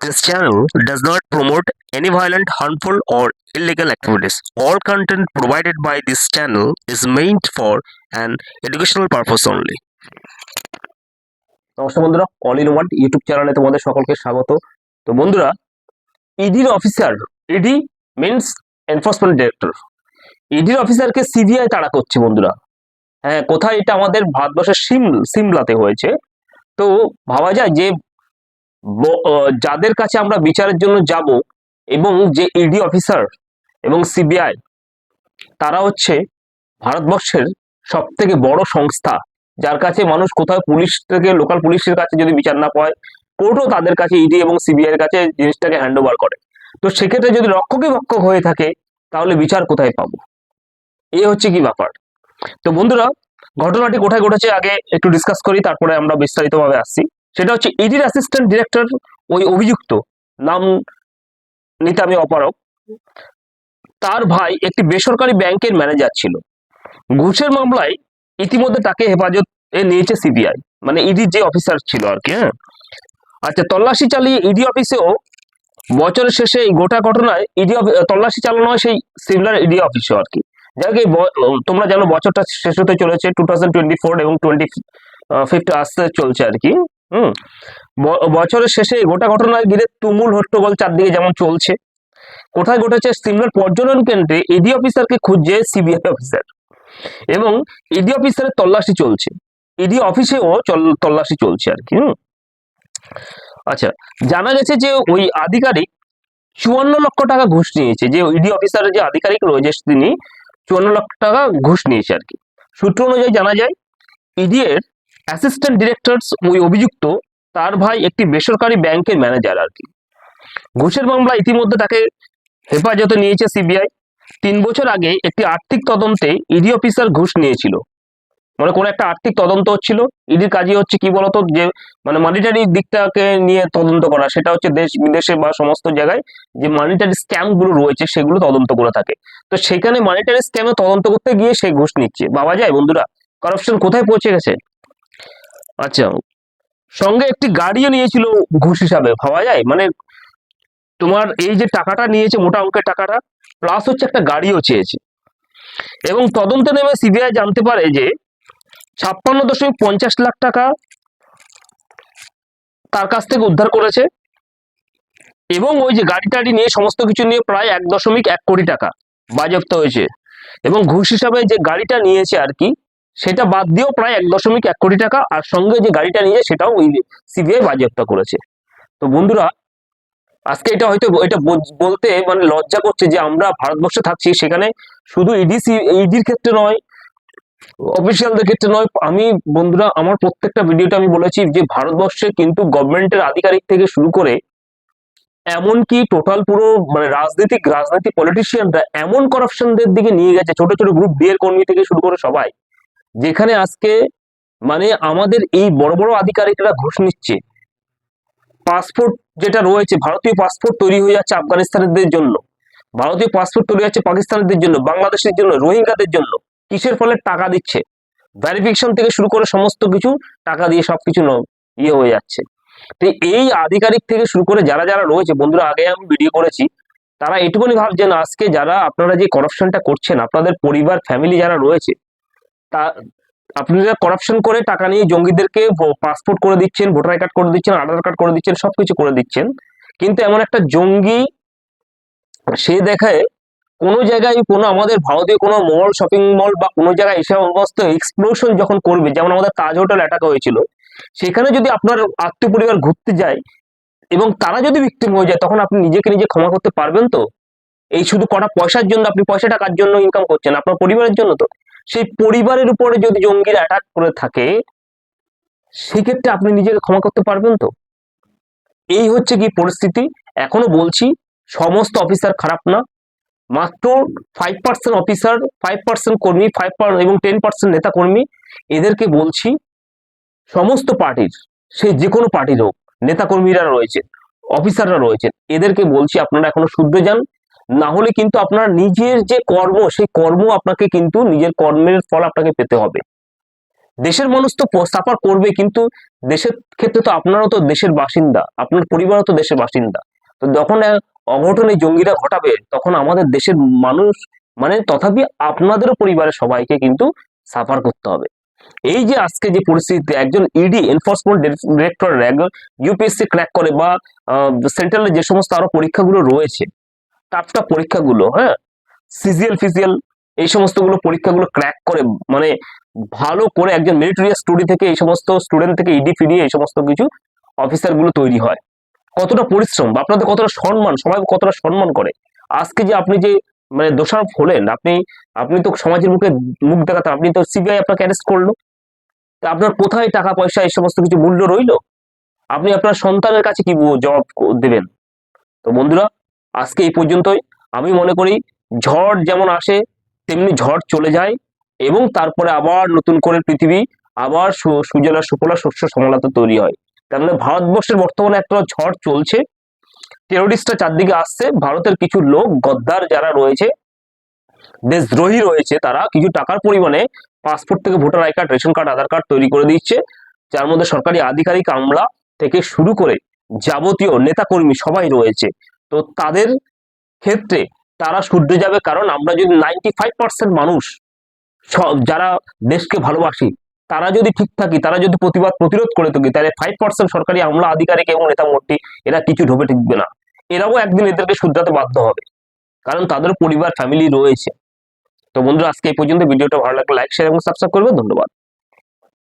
This channel does not promote any violent, harmful, or illegal activities. All content provided by this channel is meant for an educational purpose only. নমস্কার বন্ধুরা, all in one YouTube চ্যানেলে তোমাদের সকলকে স্বাগত। তো বন্ধুরা, ইডির officer, ED means enforcement director, ইডির অফিসারকে সিবিআই তাড়া করছে বন্ধুরা। হ্যাঁ, কোথায়? এটা আমাদের ভারতবর্ষের সিমলাতে হয়েছে। তো ভাবা যায় যে যাদের কাছে আমরা বিচারের জন্য যাব এবং যে ইডি অফিসার এবং সিবিআই, তারা হচ্ছে ভারতবর্ষের সব থেকে বড় সংস্থা, যার কাছে মানুষ কোথাও পুলিশ থেকে, লোকাল পুলিশের কাছে যদি বিচার না পায়, কোর্টও তাদের কাছে, ইডি এবং সিবিআই এর কাছে জিনিসটাকে হ্যান্ড ওভার করে। তো সেক্ষেত্রে যদি রক্ষকই ভক্ষক হয়ে থাকে, তাহলে বিচার কোথায় পাবো? এই হচ্ছে কি ব্যাপার। তো বন্ধুরা, ঘটনাটি কোথায় ঘটেছে আগে একটু ডিসকাস করি, তারপরে আমরা বিস্তারিতভাবে আসছি। সেটা হচ্ছে ইডির অ্যাসিস্ট্যান্ট ডিরেক্টর, ওই অভিযুক্ত, নাম নিতে আমি অপারক, তার ভাই একটি বেসরকারি ব্যাংকের ম্যানেজার ছিল। ঘুষের মামলায় ইতিমধ্যে তাকে হেফাজতে নিয়েছে সিবিআই, মানে ইডির যে অফিসার ছিল আর কি। হ্যাঁ, আচ্ছা, তল্লাশি চালিয়ে ইডি অফিসেও বছরের শেষে এই গোটা ঘটনায় ইডি তল্লাশি চালানো হয় সেই সিমলার ইডি অফিসেও আর কি। যাকে তোমরা জানো বছরটা শেষ হতে চলেছে, 2024 এবং 25 আসতে চলছে আর কি। বছরের শেষে গোটা ঘটনায় ঘিরে তুমুল হট্টগোল চারদিকে যেমন চলছে। কোথায় ঘটেছে? সিমলার পর্যটন কেন্দ্রে ইডি অফিসারকে খুঁজছে সিবিআই অফিসার, এবং ইডি অফিসারের তল্লাশি চলছে, ইডি অফিসেও তল্লাশি চলছে আর কি। আচ্ছা, জানা গেছে যে ওই আধিকারিক 54 লক্ষ টাকা ঘুষ নিয়েছে। যে ইডি অফিসারের যে আধিকারিক রয়েছে, তিনি 54 লক্ষ টাকা ঘুষ নিয়েছে আর কি। সূত্র অনুযায়ী জানা যায়, ইডি এর অ্যাসিস্ট্যান্ট ডিরেক্টর, ওই অভিযুক্ত, তার ভাই একটি বেসরকারি ব্যাংকের ম্যানেজার আর কি। ঘুষের মামলা ইতিমধ্যে তাকে হেফাজতে নিয়েছে সিবিআই। 3 বছর আগে একটি আর্থিক তদন্তে ইডি অফিসার ঘুষ নিয়েছিল, মানে কোন একটা আর্থিক তদন্ত হচ্ছিল। ইডির কাজই হচ্ছে কি বলতো, যে মানে মানিটারি দিকটাকে নিয়ে তদন্ত করা, সেটা হচ্ছে দেশ বিদেশে বা সমস্ত জায়গায় যে মানিটারি স্ক্যাম গুলো রয়েছে সেগুলো তদন্ত করে থাকে। তো সেখানে মানিটারি স্ক্যামে তদন্ত করতে গিয়ে সে ঘুষ নিচ্ছে। ভাবা যায় বন্ধুরা, করাপশন কোথায় পৌঁছে গেছে। আচ্ছা, সঙ্গে একটি গাড়িও নিয়েছিল ঘুষ হিসাবে। ভাবা যায়, মানে তোমার এই যে টাকাটা নিয়েছে, মোটা অঙ্কের টাকাটা, প্লাস হচ্ছে একটা গাড়িও চেয়েছে। এবং তদন্তে নেমে সিবিআই জানতে পারে যে 56.50 লাখ টাকা তার কাছ থেকে উদ্ধার করেছে, এবং ওই যে গাড়ি টাড়ি নিয়ে সমস্ত কিছু নিয়ে প্রায় 1.1 কোটি টাকা বাজেয়াপ্ত হয়েছে। এবং ঘুষ হিসাবে যে গাড়িটা নিয়েছে আর কি, সেটা বাদ দিয়েও প্রায় 1.1 কোটি টাকা, আর সঙ্গে যে গাড়িটা নিয়েছে সেটাও ওই সিবিআই বাজেয়াপ্ত করেছে। তো বন্ধুরা, আজকে এটা হয়তো এটা বলতে মানে লজ্জা করছে যে আমরা ভারতবর্ষে থাকছি, সেখানে শুধু ইডির ক্ষেত্রে নয়, অফিসিয়ালদের ক্ষেত্রে নয়, আমি বন্ধুরা আমার প্রত্যেকটা ভিডিওতে আমি বলেছি যে ভারতবর্ষে কিন্তু গভর্নমেন্টের আধিকারিক থেকে শুরু করে এমনকি টোটাল পুরো মানে রাজনীতি পলিটিশিয়ানরা এমন করাপশনদের দিকে নিয়ে গেছে, ছোট ছোট গ্রুপ ডি এর কর্মী থেকে শুরু করে সবাই, যেখানে আজকে মানে আমাদের এই বড় বড় আধিকারিকরা ঘুষ নিচ্ছে। পাসপোর্ট যেটা রয়েছে, ভারতীয় পাসপোর্ট তৈরি হয়ে যাচ্ছে আফগানিস্তানিদের জন্য, ভারতীয় পাসপোর্ট তৈরি হচ্ছে পাকিস্তানিদের জন্য, বাংলাদেশের জন্য, রোহিঙ্গাদের জন্য। কিসের ফলে? টাকা দিচ্ছে। ভেরিফিকেশন থেকে শুরু করে সমস্ত কিছু টাকা দিয়ে সবকিছু ইয়ে হয়ে যাচ্ছে। তো এই আধিকারিক থেকে শুরু করে যারা যারা রয়েছে বন্ধুরা, আগে আমি ভিডিও করেছি, তারা এটুকুনি ভাবছেন আজকে যারা আপনারা যে কারাপশনটা করছেন, আপনাদের পরিবার ফ্যামিলি যারা রয়েছে, তা আপনারা করাপশন করে টাকা নিয়ে জঙ্গিদেরকে পাসপোর্ট করে দিচ্ছেন, ভোটার কার্ড করে দিচ্ছেন, আধার কার্ড করে দিচ্ছেন, সবকিছু করে দিচ্ছেন। কিন্তু এমন একটা জঙ্গি সে দেখায় কোনো জায়গায়, কোনো আমাদের ভারতীয় কোনো মল, শপিং মল বা কোনো জায়গায় এসে অবস্থা এক্সপ্লোশন যখন করবে, যেমন আমাদের তাজ হোটেল অ্যাটাক হয়েছিল, সেখানে যদি আপনার আত্মীয় পরিবার ঘুরতে যায় এবং তারা যদি ভিকটিম হয়ে যায়, তখন আপনি নিজেকে নিজে ক্ষমা করতে পারবেন তো? এই শুধু কটা পয়সার জন্য, আপনি পয়সাটা কার জন্য ইনকাম করছেন? আপনার পরিবারের জন্য তো। সেই পরিবারের উপরে যদি জঙ্গিরা অ্যাটাক করে থাকে, সেক্ষেত্রে আপনি নিজেকে ক্ষমা করতে পারবেন তো? এই হচ্ছে কি পরিস্থিতি। এখনো বলছি, সমস্ত অফিসার খারাপ না, মাত্র 5% অফিসার, 5% কর্মী, 5% এবং 10% নেতা কর্মী, এদেরকে বলছি, সমস্ত পার্টির, সে যে কোনো পার্টির হোক, নেতা কর্মীরা রয়েছে, অফিসাররা রয়েছেন, এদেরকে বলছি আপনারা এখনো শুধরে যান। না হলে কিন্তু আপনার নিজের যে কর্ম, সেই কর্ম আপনাকে কিন্তু নিজের কর্মের ফল আপনাকে পেতে হবে। দেশের মানুষ তো সাফার করবে, কিন্তু দেশের ক্ষেত্রে তো আপনারাও তো দেশের বাসিন্দা, আপনার পরিবারও তো দেশের বাসিন্দা। তো যখন অঘটন এই জঙ্গিরা ঘটাবে, তখন আমাদের দেশের মানুষ মানে তথাপি আপনাদেরও পরিবারের সবাইকে কিন্তু সাফার করতে হবে। এই যে আজকে যে পরিস্থিতিতে একজন ED enforcement director UPSC crack করে, বা সেন্ট্রালে যে সমস্ত আরো পরীক্ষাগুলো রয়েছে, টাফ পরীক্ষাগুলো, হ্যাঁ, সিজিএল ফিজিএল, এই সমস্ত গুলো পরীক্ষাগুলো ক্র্যাক করে, মানে ভালো করে একজন মেরিটোরিয়াস স্টুডেন্ট থেকে, এই সমস্ত স্টুডেন্ট থেকে ইডি ফিডি এই সমস্ত কিছু অফিসার গুলো তৈরি হয়। কতটা পরিশ্রম বা আপনাদের কতটা সম্মান, সবাই কতটা সম্মান করে। আজকে যে আপনি যে মানে দোষারোপ হলেন, আপনি আপনি তো সমাজের মুখে মুখ দেখাতে, আপনি তো সিবিআই আপনাকে অ্যারেস্ট করলো, তা আপনার কোথায় টাকা পয়সা এই সমস্ত কিছু মূল্য রইলো? আপনি আপনার সন্তানের কাছে কি জবাব দেবেন? তো বন্ধুরা, আজকে এই পর্যন্তই। আমি মনে করি ঝড় যেমন আসে তেমনি ঝড় চলে যায়, এবং তারপরে আবার নতুন করে পৃথিবী আবার সুজলা সুফলা শস্য শ্যামলাতে তৈরি হয়। তার মানে ভারতবর্ষের বর্তমানে একটা ঝড় চলছে, টেরোরিস্টরা চারদিকে আসছে, ভারতের কিছু লোক গদ্দার যারা রয়েছে, দেশদ্রোহী রয়েছে, তারা কিছু টাকার পরিমাণে পাসপোর্ট থেকে voter I card, ration card, Aadhaar card তৈরি করে দিচ্ছে, যার মধ্যে সরকারি আধিকারিক আমলা থেকে শুরু করে যাবতীয় নেতাকর্মী সবাই রয়েছে। তো তাদের ক্ষেত্রে তারা শুধরে যাবে, কারণ আমরা যদি 95% মানুষ যারা দেশকে ভালোবাসি, তারা যদি ঠিক থাকি, তারা যদি প্রতিরোধ করে থাকি, তাহলে 5% সরকারি আমলা, আধিকারিক এবং নেতা মন্ত্রী এরা কিছু ঢোবে টিকবে না। এরাও একদিন এদেরকে শুধরাতে বাধ্য হবে, কারণ তাদের পরিবার ফ্যামিলি রয়েছে। তো বন্ধুরা, আজকে এই পর্যন্ত। ভিডিওটা ভালো লাগলে লাইক, শেয়ার এবং সাবস্ক্রাইব করবে। ধন্যবাদ।